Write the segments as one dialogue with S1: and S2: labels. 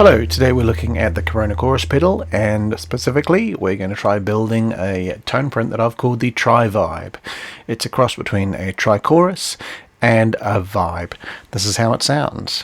S1: Hello, today we're looking at the Corona Chorus pedal, and specifically we're going to try building a tone print that I've called the Tri-Vibe. It's a cross between a tri-chorus and a vibe. This is how it sounds.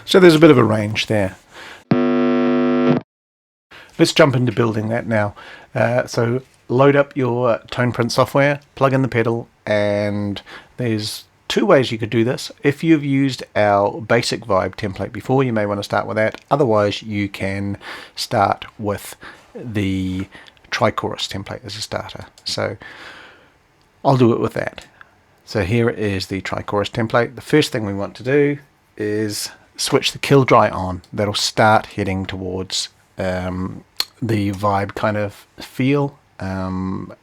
S1: So there's a bit of a range there. Let's jump into building that now. So load up your Toneprint software, plug in the pedal, and there's two ways you could do this. If you've used our basic vibe template before, you may want to start with that. Otherwise, you can start with the tri-chorus template as a starter. So I'll do it with that. So here is the tri-chorus template. The first thing we want to do is switch the kill dry on. That'll start heading towards the vibe kind of feel. We're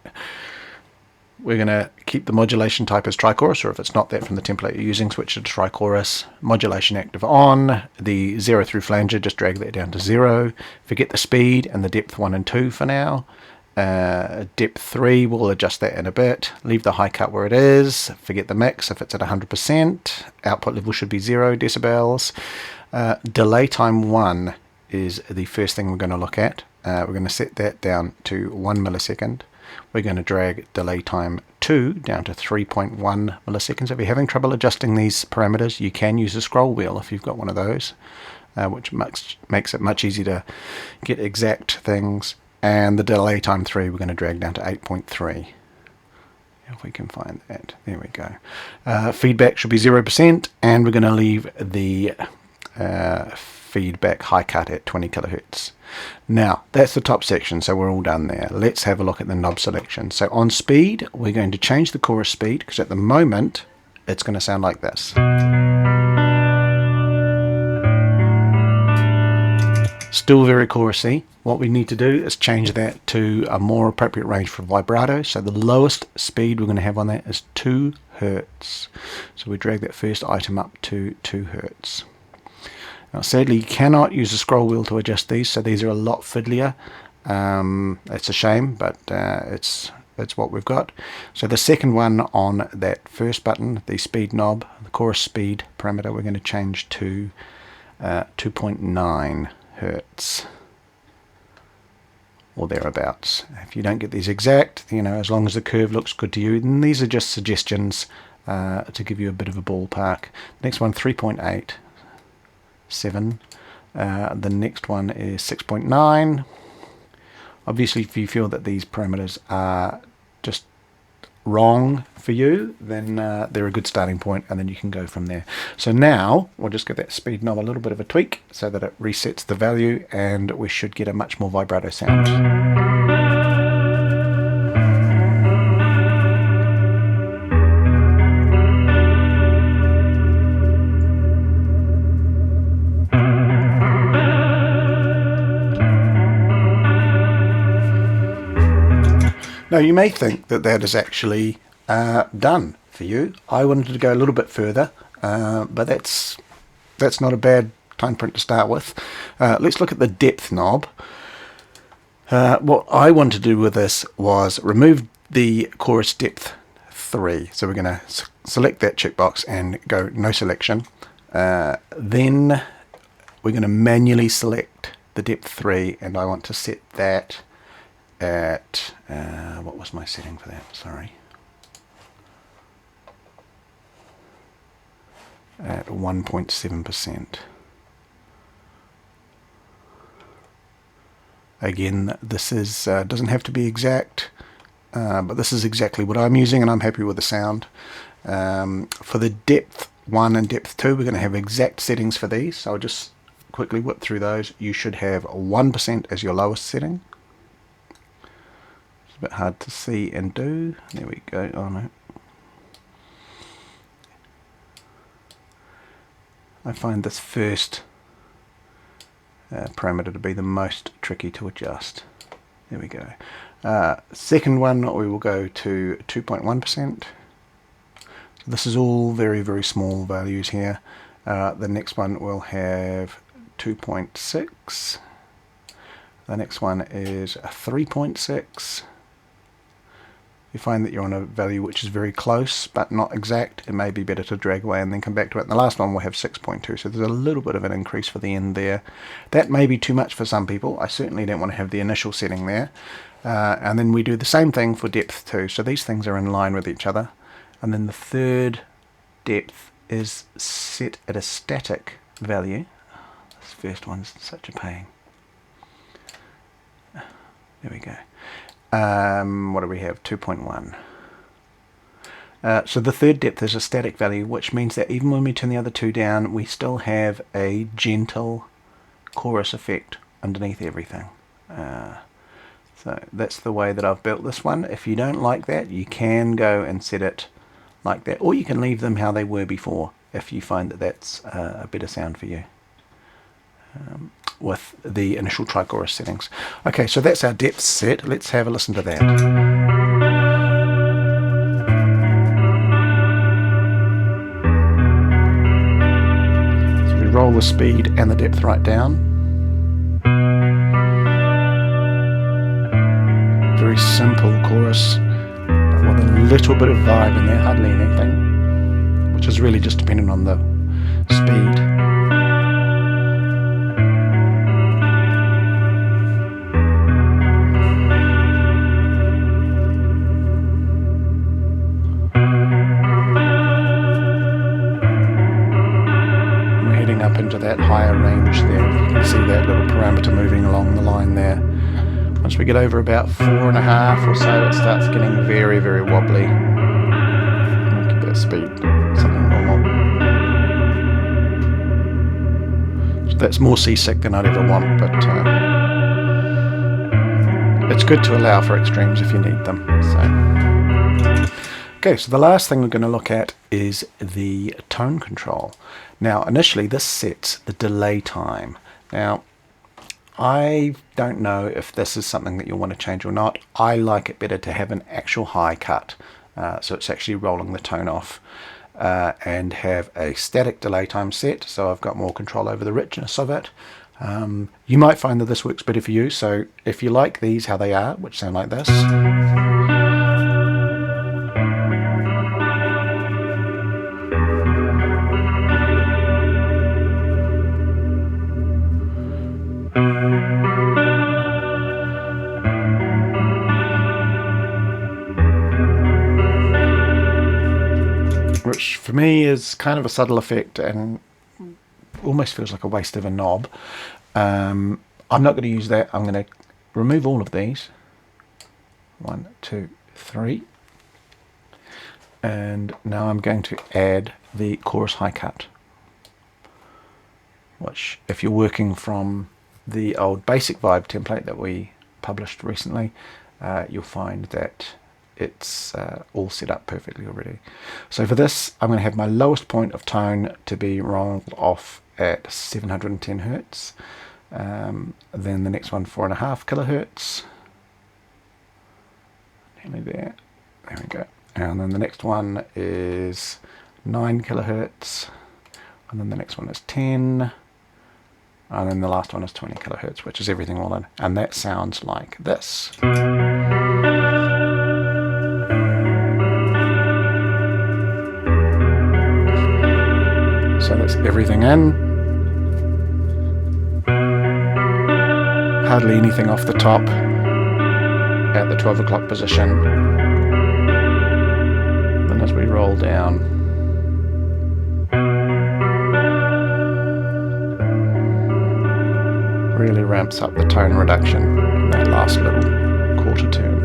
S1: going to keep the modulation type as tri-chorus, or if it's not that from the template you're using, switch it to tri-chorus. Modulation active on. The 0 through flanger, just drag that down to 0. Forget the speed and the depth 1 and 2 for now. Depth 3, we'll adjust that in a bit. Leave the high cut where it is. Forget the mix if it's at 100%. Output level should be 0 decibels. Delay time 1 is the first thing we're going to look at. We're going to set that down to 1 millisecond. We're going to drag delay time 2 down to 3.1 milliseconds. If you're having trouble adjusting these parameters, you can use a scroll wheel if you've got one of those, which makes it much easier to get exact things. And the delay time 3 we're going to drag down to 8.3. If we can find that. There we go. Feedback should be 0%, and we're going to leave the feedback high cut at 20 kilohertz. Now, that's the top section, so we're all done there. Let's have a look at the knob selection. So on speed, we're going to change the chorus speed, because at the moment, it's going to sound like this. Still very chorusy. What we need to do is change that to a more appropriate range for vibrato. So the lowest speed we're going to have on that is 2 Hertz. So we drag that first item up to 2 Hertz. Now sadly you cannot use a scroll wheel to adjust these, so these are a lot fiddlier. It's a shame, but it's what we've got. So the second one on that first button, the speed knob, the chorus speed parameter, we're going to change to 2.9 Hertz or thereabouts. If you don't get these exact, as long as the curve looks good to you, then these are just suggestions to give you a bit of a ballpark. Next one, 3.87. The next one is 6.9. Obviously, if you feel that these parameters are just wrong for you, then they're a good starting point, and then you can go from there. So now we'll just give that speed knob a little bit of a tweak so that it resets the value, and we should get a much more vibrato sound. Now you may think that that is actually done for you. I wanted to go a little bit further. but that's not a bad Toneprint to start with. Let's look at the depth knob. What I want to do with this was remove the chorus depth 3. So we're going to select that checkbox and go no selection. Then we're going to manually select the depth 3, and I want to set that at, what was my setting for that? Sorry. At 1.7%. Again, this is doesn't have to be exact, but this is exactly what I'm using, and I'm happy with the sound. For the depth 1 and depth 2, we're going to have exact settings for these, so I'll just quickly whip through those. You should have 1% as your lowest setting. It's a bit hard to see and do. There we go. Oh no. I find this first parameter to be the most tricky to adjust. There we go. Second one, we will go to 2.1%. So this is all very, very small values here. The next one will have 2.6. The next one is 3.6. You find that you're on a value which is very close but not exact, it may be better to drag away and then come back to it. And the last one will have 6.2, so there's a little bit of an increase for the end there. That may be too much for some people. I certainly don't want to have the initial setting there. And then we do the same thing for depth 2, so these things are in line with each other. And then the third depth is set at a static value. This first one's such a pain. There we go. What do we have? 2.1. So the third depth is a static value, which means that even when we turn the other two down, we still have a gentle chorus effect underneath everything. So that's the way that I've built this one. If you don't like that, you can go and set it like that, or you can leave them how they were before if you find that that's a better sound for you. With the initial trichorus settings. Okay, so that's our depth set. Let's have a listen to that. So we roll the speed and the depth right down. Very simple chorus, but with a little bit of vibe in there, hardly anything, which is really just dependent on the speed. Up into that higher range there. You can see that little parameter moving along the line there. Once we get over about 4.5 or so, it starts getting very, very wobbly. I'll keep that speed something normal. So that's more seasick than I'd ever want, but it's good to allow for extremes if you need them. Okay, so the last thing we're going to look at is the tone control. Now, initially this sets the delay time. Now, I don't know if this is something that you'll want to change or not. I like it better to have an actual high cut, so it's actually rolling the tone off, and have a static delay time set, so I've got more control over the richness of it. You might find that this works better for you, so if you like these how they are, which sound like this, which for me is kind of a subtle effect and almost feels like a waste of a knob. I'm not going to use that. I'm going to remove all of these. 1, 2, 3. And now I'm going to add the chorus high cut, which if you're working from the old basic vibe template that we published recently, you'll find that it's all set up perfectly already. So for this, I'm going to have my lowest point of tone to be rolled off at 710 Hertz. Then the next one, 4.5 kilohertz. Nearly there. There we go. And then the next one is 9 kilohertz. and then the next one is 10, and then the last one is 20 kilohertz, which is everything all in, and that sounds like this. So that's everything in. Hardly anything off the top at the 12 o'clock position. Then as we roll down, really ramps up the tone reduction in that last little quarter turn.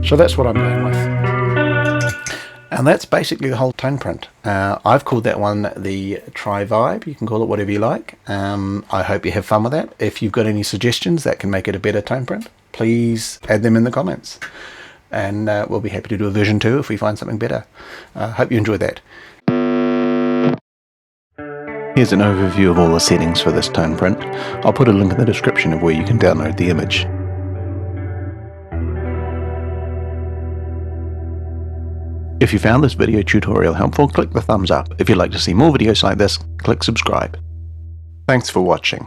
S1: So that's what I'm going with. And that's basically the whole Toneprint. I've called that one the Tri-Vibe. You can call it whatever you like. I hope you have fun with that. If you've got any suggestions that can make it a better Toneprint, please add them in the comments. And we'll be happy to do a version 2 if we find something better. Hope you enjoyed that. Here's an overview of all the settings for this Toneprint. I'll put a link in the description of where you can download the image. If you found this video tutorial helpful, click the thumbs up. If you'd like to see more videos like this, click subscribe. Thanks for watching.